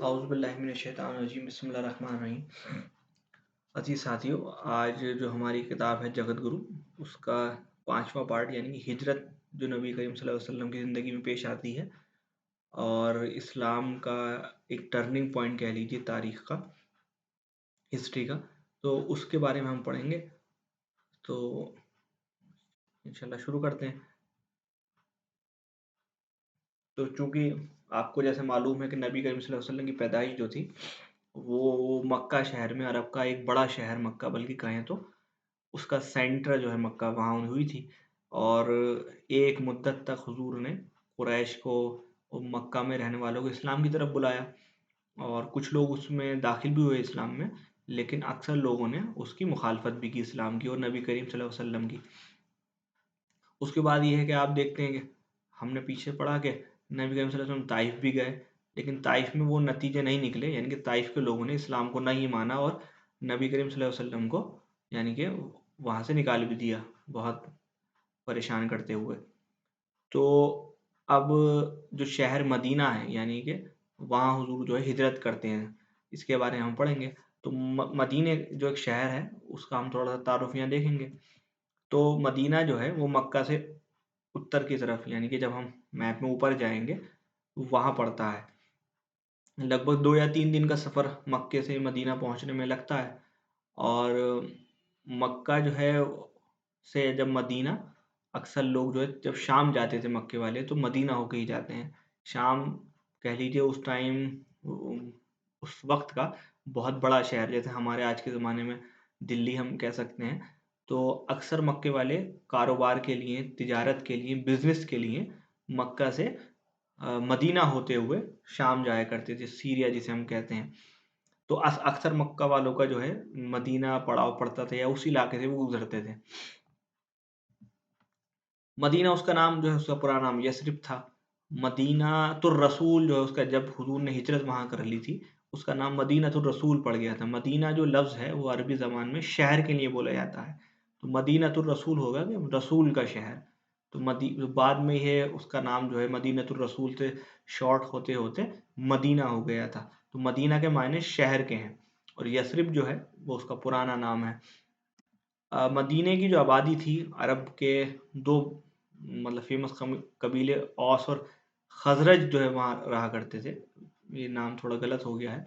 اعوذ باللہ من الشیطان الرجیم بسم اللہ الرحمن الرحیم۔ عزیز ساتھیوں، آج جو ہماری کتاب ہے جگت گرو، اس کا 5واں پارٹ یعنی کہ ہجرت جو نبی کریم صلی اللہ علیہ وسلم کی زندگی میں پیش آتی ہے اور اسلام کا ایک ٹرننگ پوائنٹ کہہ لیجیے تاریخ کا، ہسٹری کا، تو اس کے بارے میں ہم پڑھیں گے۔ تو انشاءاللہ شروع کرتے ہیں۔ تو چونکہ آپ کو جیسے معلوم ہے کہ نبی کریم صلی اللہ علیہ وسلم کی پیدائش جو تھی وہ مکہ شہر میں، عرب کا ایک بڑا شہر مکہ بلکہ کہیں تو اس کا سینٹر جو ہے مکہ، وہاں ہوئی تھی۔ اور ایک مدت تک حضور نے قریش کو، مکہ میں رہنے والوں کو اسلام کی طرف بلایا، اور کچھ لوگ اس میں داخل بھی ہوئے اسلام میں، لیکن اکثر لوگوں نے اس کی مخالفت بھی کی، اسلام کی اور نبی کریم صلی اللہ علیہ وسلم کی۔ اس کے بعد یہ ہے کہ آپ دیکھتے ہیں کہ ہم نے پیچھے پڑھا کہ نبی کریم صلی اللہ علیہ وسلم طائف بھی گئے، لیکن طائف میں وہ نتیجے نہیں نکلے، یعنی کہ طائف کے لوگوں نے اسلام کو نہیں مانا اور نبی کریم صلی اللہ علیہ وسلم کو یعنی کہ وہاں سے نکال بھی دیا، بہت پریشان کرتے ہوئے۔ تو اب جو شہر مدینہ ہے یعنی کہ وہاں حضور جو ہے ہجرت کرتے ہیں، اس کے بارے میں ہم پڑھیں گے۔ تو مدینہ جو ایک شہر ہے اس کا ہم تھوڑا سا تعارف یہاں دیکھیں گے۔ تو مدینہ جو ہے وہ مکہ سے اتر کی طرف، یعنی کہ جب ہم میپ میں اوپر جائیں گے وہاں پڑتا ہے۔ لگ بھگ 2 یا 3 دن کا سفر مکے سے مدینہ پہنچنے میں لگتا ہے۔ اور مکہ جو ہے سے جب مدینہ، اکثر لوگ جو ہے جب شام جاتے تھے مکے والے تو مدینہ ہو کے ہی جاتے ہیں۔ شام کہہ لیجیے اس ٹائم، اس وقت کا بہت بڑا شہر، جیسے ہمارے آج کے زمانے میں دلی ہم کہہ سکتے ہیں۔ تو اکثر مکے والے کاروبار کے لیے، تجارت کے لیے، بزنس کے لیے مکہ سے مدینہ ہوتے ہوئے شام جایا کرتے تھے، سیریا جسے ہم کہتے ہیں۔ تو اکثر مکہ والوں کا جو ہے مدینہ پڑاؤ پڑتا تھا یا اس علاقے سے وہ گزرتے تھے۔ مدینہ اس کا نام جو ہے، اس کا پرانا نام یثرب تھا۔ مدینہ الرسول جو ہے اس کا، جب حضور نے ہجرت وہاں کر لی تھی، اس کا نام مدینہ الرسول پڑ گیا تھا۔ مدینہ جو لفظ ہے وہ عربی زبان میں شہر کے لیے بولا جاتا ہے، تو مدینہ الرسول ہوگا کہ رسول کا شہر۔ تو بعد میں یہ اس کا نام جو ہے مدینہ الرسول سے شارٹ ہوتے ہوتے مدینہ ہو گیا تھا۔ تو مدینہ کے معنی شہر کے ہیں، اور یثرب جو ہے وہ اس کا پرانا نام ہے۔ مدینہ کی جو آبادی تھی، عرب کے دو مطلب فیمس قبیلے اوس اور خزرج جو ہے وہاں رہا کرتے تھے۔ یہ نام تھوڑا غلط ہو گیا ہے،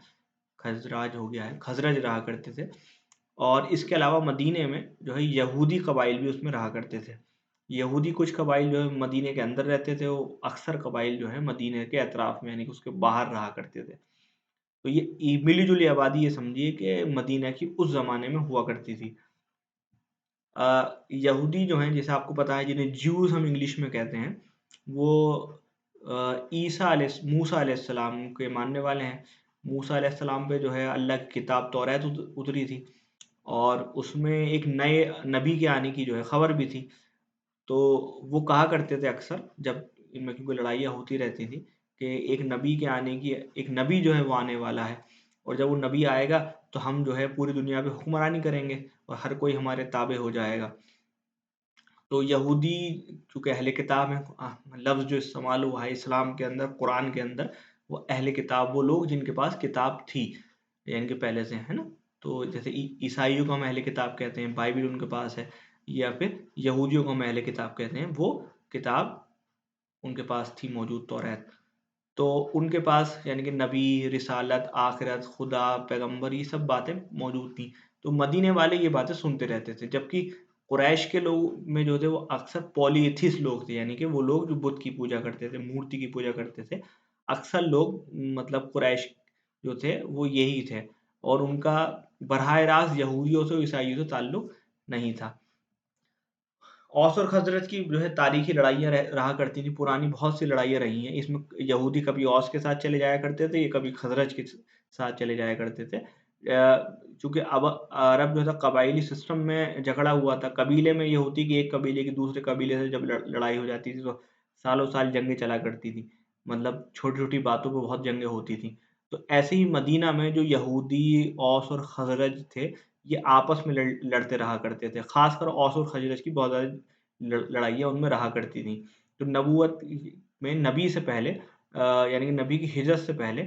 خزراج ہو گیا ہے، خزرج رہا کرتے تھے۔ اور اس کے علاوہ مدینہ میں جو ہے یہودی قبائل بھی اس میں رہا کرتے تھے۔ یہودی کچھ قبائل جو ہے مدینہ کے اندر رہتے تھے، وہ اکثر قبائل جو ہے مدینہ کے اطراف میں یعنی کہ اس کے باہر رہا کرتے تھے۔ تو یہ ملی جلی آبادی، یہ سمجھیے کہ مدینہ کی اس زمانے میں ہوا کرتی تھی۔ یہودی جو ہیں، جیسے آپ کو پتا ہے، جنہیں جیوز ہم انگلش میں کہتے ہیں، وہ موسیٰ علیہ السلام کے ماننے والے ہیں۔ موسیٰ علیہ السلام پہ جو ہے اللہ کی کتاب توریت اتری تھی، اور اس میں ایک نئے نبی کے آنے کی جو ہے خبر بھی تھی۔ تو وہ کہا کرتے تھے اکثر، جب ان میں کیونکہ لڑائیاں ہوتی رہتی تھی، کہ ایک نبی کے آنے کی، ایک نبی جو ہے وہ آنے والا ہے، اور جب وہ نبی آئے گا تو ہم جو ہے پوری دنیا پہ حکمرانی کریں گے اور ہر کوئی ہمارے تابع ہو جائے گا۔ تو یہودی چونکہ اہل کتاب ہیں، لفظ جو استعمال ہوا ہے اسلام کے اندر، قرآن کے اندر، وہ اہل کتاب، وہ لوگ جن کے پاس کتاب تھی، یعنی کہ پہلے سے ہے نا۔ تو جیسے عیسائیوں کو ہم اہل کتاب کہتے ہیں، بائبل ان کے پاس ہے، یا پھر یہودیوں کو ہم اہل کتاب کہتے ہیں، وہ کتاب ان کے پاس تھی موجود، توریت۔ تو ان کے پاس یعنی کہ نبی، رسالت، آخرت، خدا، پیغمبر، یہ سب باتیں موجود تھیں۔ تو مدینے والے یہ باتیں سنتے رہتے تھے، جبکہ قریش کے لوگ میں جو تھے وہ اکثر پولیتھس لوگ تھے، یعنی کہ وہ لوگ جو بت کی پوجا کرتے تھے، مورتی کی پوجا کرتے تھے۔ اکثر لوگ مطلب قریش جو تھے وہ یہی تھے، اور ان کا براہ راست یہودیوں سے، عیسائیوں سے تعلق نہیں تھا۔ اوس اور خزرج کی جو ہے تاریخی لڑائیاں رہا کرتی تھیں، پرانی بہت سی لڑائیاں رہی ہیں۔ اس میں یہودی کبھی اوس کے ساتھ چلے جایا کرتے تھے، یہ کبھی خزرج کے ساتھ چلے جایا کرتے تھے۔ چونکہ اب عرب جو تھا قبائلی سسٹم میں جھگڑا ہوا تھا، قبیلے میں یہ ہوتی کہ ایک قبیلے کی دوسرے قبیلے سے جب لڑائی ہو جاتی تھی تو سالوں سال جنگیں چلا کرتی تھی، مطلب چھوٹی چھوٹی باتوں پہ بہت جنگیں ہوتی تھیں۔ تو ایسے ہی مدینہ میں جو یہودی اوس اور خزرج تھے، یہ آپس میں لڑتے رہا کرتے تھے، خاص کر اوس اور خزرج کی بہت زیادہ لڑائیاں ان میں رہا کرتی تھیں۔ تو نبوت میں نبی سے پہلے، یعنی کہ نبی کی ہجرت سے پہلے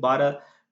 12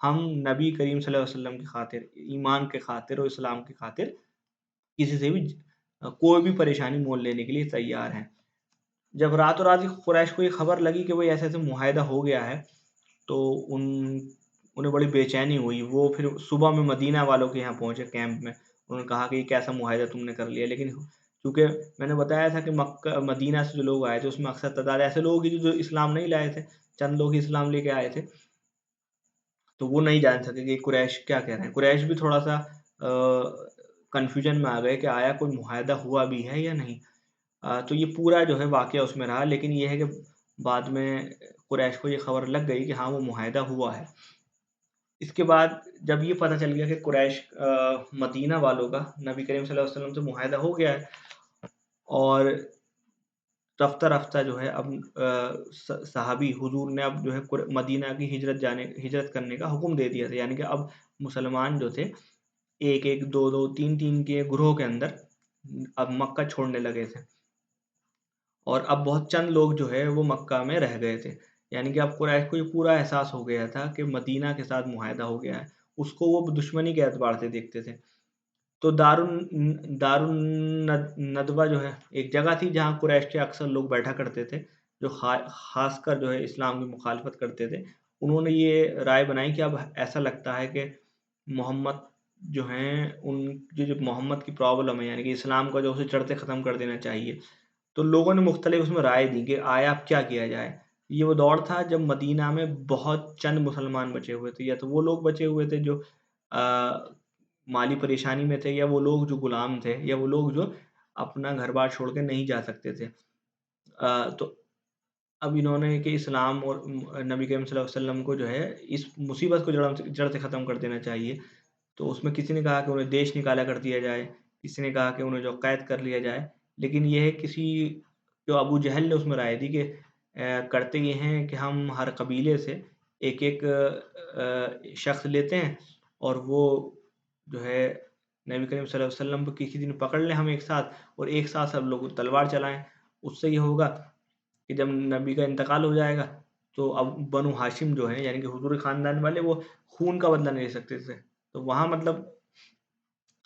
ہم نبی کریم صلی اللہ علیہ وسلم کی خاطر، ایمان کے خاطر اور اسلام کی خاطر کسی سے بھی کوئی بھی پریشانی مول لینے کے لیے تیار ہیں۔ جب راتوں رات قریش کو یہ خبر لگی کہ بھائی ایسے ایسے معاہدہ ہو گیا ہے، تو انہیں بڑی بے چینی ہوئی۔ وہ پھر صبح میں مدینہ والوں کے یہاں پہنچے کیمپ میں، انہوں نے کہا کہ یہ کیسا معاہدہ تم نے کر لیا۔ لیکن چونکہ میں نے بتایا تھا کہ مکہ مدینہ سے جو لوگ آئے تھے اس میں اکثر تعداد ایسے لوگ ہی جو اسلام نہیں لائے تھے، چند لوگ ہی اسلام لے کے آئے تھے، تو وہ نہیں جان سکے کہ قریش کیا کہہ رہے ہیں۔ قریش بھی تھوڑا سا کنفیوژن میں آ گئے کہ آیا کوئی معاہدہ ہوا بھی ہے یا نہیں۔ تو یہ پورا جو ہے واقعہ اس میں رہا، لیکن یہ ہے کہ بعد میں قریش کو یہ خبر لگ گئی کہ ہاں وہ معاہدہ ہوا ہے۔ اس کے بعد جب یہ پتہ چل گیا کہ قریش مدینہ والوں کا نبی کریم صلی اللہ علیہ وسلم سے معاہدہ ہو گیا ہے، اور رفتہ رفتہ جو ہے اب صحابی حضور نے اب جو ہے مدینہ کی ہجرت کرنے کا حکم دے دیا تھا، یعنی کہ اب مسلمان جو تھے ایک ایک دو دو تین تین کے گروہ کے اندر اب مکہ چھوڑنے لگے تھے، اور اب بہت چند لوگ جو ہے وہ مکہ میں رہ گئے تھے۔ یعنی کہ اب قریش کو یہ پورا احساس ہو گیا تھا کہ مدینہ کے ساتھ معاہدہ ہو گیا ہے، اس کو وہ دشمنی کے اعتبار سے دیکھتے تھے۔ تو دار الندوہ جو ہے ایک جگہ تھی جہاں قریش کے اکثر لوگ بیٹھا کرتے تھے، جو خاص کر جو ہے اسلام کی مخالفت کرتے تھے۔ انہوں نے یہ رائے بنائی کہ اب ایسا لگتا ہے کہ محمد جو ہیں ان جو محمد کی پرابلم ہے، یعنی کہ اسلام کا جو اسے چڑھتے ختم کر دینا چاہیے۔ تو لوگوں نے مختلف اس میں رائے دی کہ آیا اب کیا کیا جائے۔ یہ وہ دور تھا جب مدینہ میں بہت چند مسلمان بچے ہوئے تھے، یا تو وہ لوگ بچے ہوئے تھے جو مالی پریشانی میں تھے، یا وہ لوگ جو غلام تھے، یا وہ لوگ جو اپنا گھر بار چھوڑ کے نہیں جا سکتے تھے۔ تو اب انہوں نے کہ اسلام اور نبی کریم صلی اللہ علیہ وسلم کو جو ہے اس مصیبت کو جڑ سے ختم کر دینا چاہیے۔ تو اس میں کسی نے کہا کہ انہیں دیش نکالا کر دیا جائے، کسی نے کہا کہ انہیں جو قید کر لیا جائے، لیکن یہ ہے کسی جو ابو جہل نے اس میں رائے دی کہ کرتے یہ ہیں کہ ہم ہر قبیلے سے ایک ایک شخص لیتے ہیں، اور وہ جو ہے نبی کریم صلی اللہ علیہ وسلم کو کسی دن پکڑ لیں ہم ایک ساتھ، اور ایک ساتھ سب لوگ تلوار چلائیں۔ اس سے یہ ہوگا کہ جب نبی کا انتقال ہو جائے گا تو اب بنو ہاشم جو ہیں یعنی کہ حضور خاندان والے وہ خون کا بدلہ نہیں لے سکتے تھے۔ تو وہاں مطلب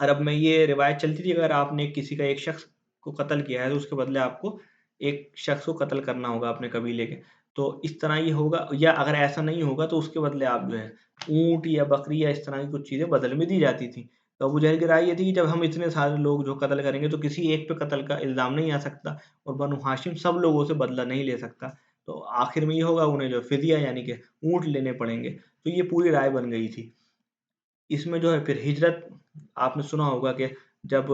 عرب میں یہ روایت چلتی تھی، اگر آپ نے کسی کا ایک شخص کو قتل کیا ہے تو اس کے بدلے آپ کو ایک شخص کو قتل کرنا ہوگا اپنے قبیلے کے۔ تو اس طرح یہ ہوگا، یا اگر ایسا نہیں ہوگا تو اس کے بدلے آپ جو ہے اونٹ یا بکری یا اس طرح کی کچھ چیزیں بدل میں دی جاتی تھیں۔ تو ابو جہل کی رائے یہ تھی کہ جب ہم اتنے سارے لوگ جو قتل کریں گے تو کسی ایک پہ قتل کا الزام نہیں آ سکتا، اور بنو ہاشم سب لوگوں سے بدلہ نہیں لے سکتا، تو آخر میں یہ ہوگا انہیں جو فدیہ یعنی کہ اونٹ لینے پڑیں گے۔ تو یہ پوری رائے بن گئی تھی۔ اس میں جو ہے پھر ہجرت آپ نے سنا ہوگا کہ جب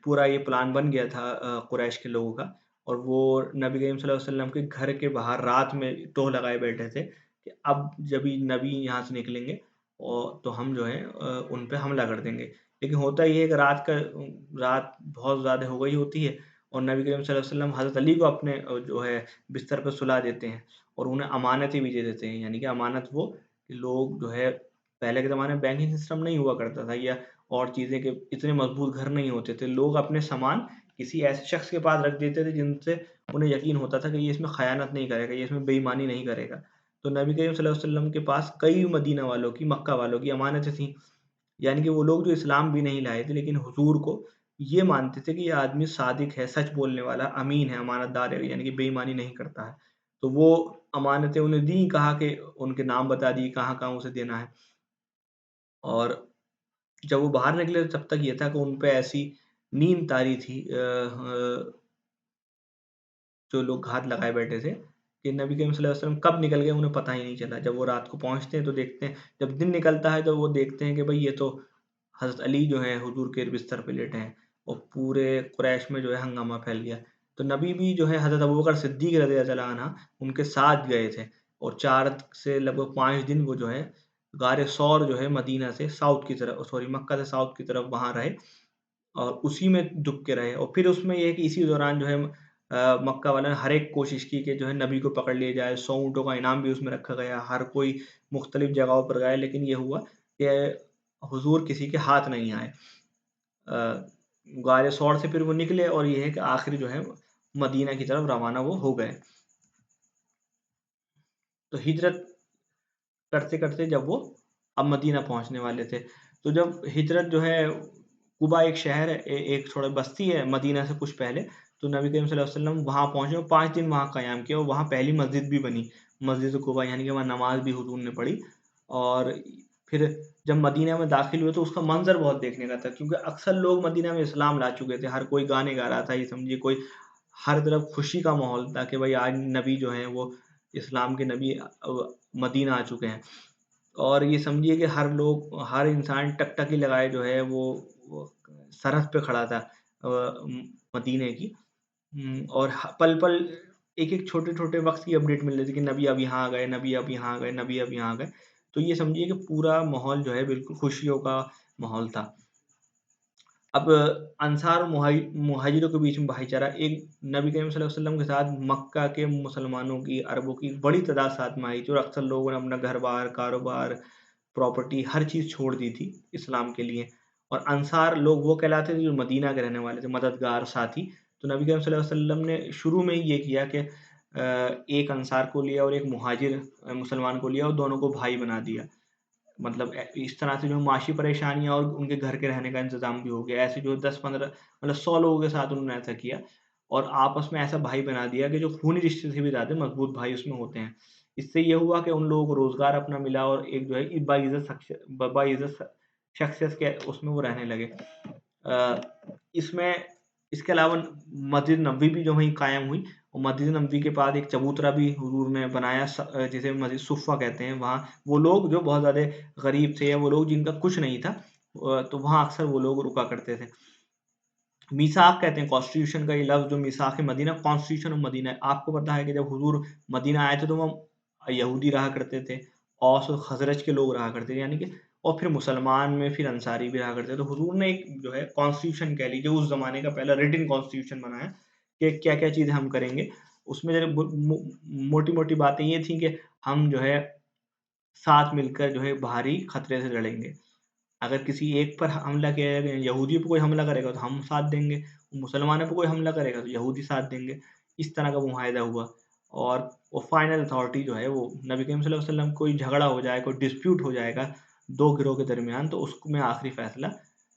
پورا یہ پلان بن گیا تھا قریش کے لوگوں کا، اور وہ نبی کریم صلی اللہ علیہ وسلم کے گھر کے باہر رات میں ٹوہ لگائے بیٹھے تھے کہ اب جب نبی یہاں سے نکلیں گے اور تو ہم جو ہے ان پہ حملہ کر دیں گے۔ لیکن ہوتا یہ ہے کہ رات بہت زیادہ ہو گئی ہوتی ہے، اور نبی کریم صلی اللہ علیہ وسلم حضرت علی کو اپنے جو ہے بستر پہ سلا دیتے ہیں، اور انہیں امانتیں بھی دے دیتے ہیں۔ یعنی کہ امانت وہ کہ لوگ جو ہے پہلے کے زمانے میں بینکنگ سسٹم نہیں ہوا کرتا تھا، یا اور چیزیں کہ اتنے مضبوط گھر نہیں ہوتے تھے، لوگ اپنے سامان کسی ایسے شخص کے پاس رکھ دیتے تھے جن سے انہیں یقین ہوتا تھا کہ یہ اس میں خیانت نہیں کرے گا، یہ اس میں بے ایمانی نہیں کرے گا۔ تو نبی کریم صلی اللہ علیہ وسلم کے پاس کئی مدینہ والوں کی، مکہ والوں کی امانتیں تھیں، یعنی کہ وہ لوگ جو اسلام بھی نہیں لائے تھے لیکن حضور کو یہ مانتے تھے کہ یہ آدمی صادق ہے، سچ بولنے والا، امین ہے، امانت دار ہے، یعنی کہ بے ایمانی نہیں کرتا ہے۔ تو وہ امانتیں انہیں دیں، کہا کہ ان کے نام بتا دی کہاں کہاں اسے دینا ہے۔ اور جب وہ باہر نکلے تب تک یہ تھا کہ ان پہ ایسی نیند طاری تھی، جو لوگ ہاتھ لگائے بیٹھے تھے، کہ نبی کریم صلی اللہ علیہ وسلم کب نکل گئے انہیں پتہ ہی نہیں چلا۔ جب وہ رات کو پہنچتے ہیں تو دیکھتے ہیں، جب دن نکلتا ہے تو وہ دیکھتے ہیں کہ بھئی یہ تو حضرت علی جو ہیں حضور کے بستر پہ لیٹے ہیں، اور پورے قریش میں جو ہے ہنگامہ پھیل گیا۔ تو نبی بھی جو ہے حضرت ابوبکر صدیق رضی اللہ عنہ ان کے ساتھ گئے تھے، اور 4 سے لگ بھگ 5 دن وہ جو ہے غار ثور جو ہے مدینہ سے ساؤتھ کی طرف، سوری مکہ سے ساؤتھ کی طرف وہاں رہے، اور اسی میں دب کے رہے۔ اور پھر اس میں یہ ہے کہ اسی دوران جو ہے مکہ والوں نے ہر ایک کوشش کی کہ جو ہے نبی کو پکڑ لیا جائے، 100 اونٹوں کا انعام بھی اس میں رکھا گیا، ہر کوئی مختلف جگہوں پر گئے، لیکن یہ ہوا کہ حضور کسی کے ہاتھ نہیں آئے۔ غار ثور سے پھر وہ نکلے، اور یہ ہے کہ آخر جو ہے مدینہ کی طرف روانہ وہ ہو گئے۔ تو ہجرت کرتے کرتے جب وہ اب مدینہ پہنچنے والے تھے. تو جب ہجرت جو ہے، قبا ایک شہر ہے، ایک تھوڑا بستی ہے مدینہ سے کچھ پہلے، تو نبی کریم صلی اللہ علیہ وسلم وہاں پہنچے اور 5 دن وہاں قیام کیا، اور وہاں پہلی مسجد بھی بنی، مسجد قبا، یعنی کہ وہاں نماز بھی حضور نے پڑھی. اور پھر جب مدینہ میں داخل ہوئے تو اس کا منظر بہت دیکھنے کا تھا، کیونکہ اکثر لوگ مدینہ میں اسلام لا چکے تھے، ہر کوئی گانے گا رہا تھا، یہ سمجھیے کوئی ہر طرف خوشی کا ماحول تھا کہ بھائی آج نبی جو ہیں وہ اسلام کے نبی مدینہ آ چکے ہیں. اور یہ سمجھیے کہ ہر لوگ، ہر انسان ٹکٹکی لگائے جو ہے وہ سرحد پہ کھڑا تھا مدینے کی. اور پل پل ایک ایک چھوٹے چھوٹے وقت کی اپڈیٹ مل رہی تھی کہ نبی اب یہاں آ گئے، نبی اب یہاں آ گئے، نبی اب یہاں آ گئے. تو یہ سمجھیے کہ پورا ماحول جو ہے بالکل خوشیوں کا ماحول تھا. اب انصار اور مہاجروں کے بیچ میں بھائی چارہ، ایک نبی کریم صلی اللہ علیہ وسلم کے ساتھ مکہ کے مسلمانوں کی، عربوں کی بڑی تعداد ساتھ میں آئی تھی، اور اکثر لوگوں نے اپنا گھر بار، کاروبار، پراپرٹی، ہر چیز چھوڑ دی تھی اسلام کے لیے. اور انصار لوگ وہ کہلاتے تھے جو مدینہ کے رہنے والے تھے، مددگار ساتھی. تو نبی کریم صلی اللہ علیہ وسلم نے شروع میں ہی یہ کیا کہ ایک انصار کو لیا اور ایک مہاجر مسلمان کو لیا، اور دونوں کو بھائی بنا دیا. مطلب اس طرح سے جو معاشی پریشانیاں اور ان کے گھر کے رہنے کا انتظام بھی ہو گیا. ایسے جو 10-15 مطلب 100 لوگوں کے ساتھ انہوں نے ایسا کیا، اور آپس میں ایسا بھائی بنا دیا کہ جو خونی رشتے سے بھی زیادہ مضبوط بھائی اس میں ہوتے ہیں. اس سے یہ ہوا کہ ان لوگوں کو روزگار اپنا ملا، اور ایک جو ہے باعزت شخصیت کے اس میں وہ رہنے لگے. اس میں اس کے علاوہ مسجد نبوی بھی جو وہیں قائم ہوئی، اور مسجد نبوی کے بعد ایک چبوترا بھی حضور نے بنایا، جسے مسجد صفہ کہتے ہیں. وہاں وہ لوگ جو بہت زیادہ غریب تھے، یا وہ لوگ جن کا کچھ نہیں تھا، تو وہاں اکثر وہ لوگ رکا کرتے تھے. میثاق کہتے ہیں کانسٹیٹیوشن کا، یہ لفظ جو میثاق مدینہ، کانسٹیٹیوشن آف مدینہ. آپ کو پتا ہے کہ جب حضور مدینہ آئے تھے تو وہ یہودی رہا کرتے تھے، اوس اور خزرج کے لوگ رہا کرتے تھے، یعنی کہ، اور پھر مسلمان میں پھر انصاری بھی رہا کرتے تھے. تو حضور نے ایک جو ہے کانسٹیٹیوشن کہہ لیجیے، اس زمانے کا پہلا ریٹن کانسٹیٹیوشن بنایا کہ کیا کیا چیزیں ہم کریں گے. اس میں موٹی موٹی باتیں یہ تھیں کہ ہم جو ہے ساتھ مل کر جو ہے باہری خطرے سے لڑیں گے. اگر کسی ایک پر حملہ کیا جائے گا، یہودی پہ کوئی حملہ کرے گا تو ہم ساتھ دیں گے، مسلمانوں پہ کوئی حملہ کرے گا تو یہودی ساتھ دیں گے. اس طرح کا معاہدہ ہوا. اور وہ فائنل اتھارٹی جو ہے وہ نبی کریم صلی اللہ علیہ وسلم، کوئی جھگڑا ہو جائے، کوئی ڈسپیوٹ ہو جائے گا دو گروہ کے درمیان، تو اس میں آخری فیصلہ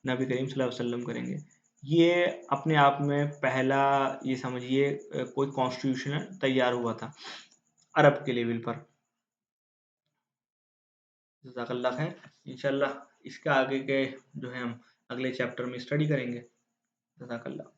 نبی کریم صلی اللہ علیہ وسلم کریں گے. یہ اپنے آپ میں پہلا، یہ سمجھیے کوئی کانسٹیٹیوشن تیار ہوا تھا عرب کے لیول پر. جزاک اللہ خیر. انشاءاللہ اس کے آگے کے جو ہے ہم اگلے چیپٹر میں اسٹڈی کریں گے. جزاک اللہ.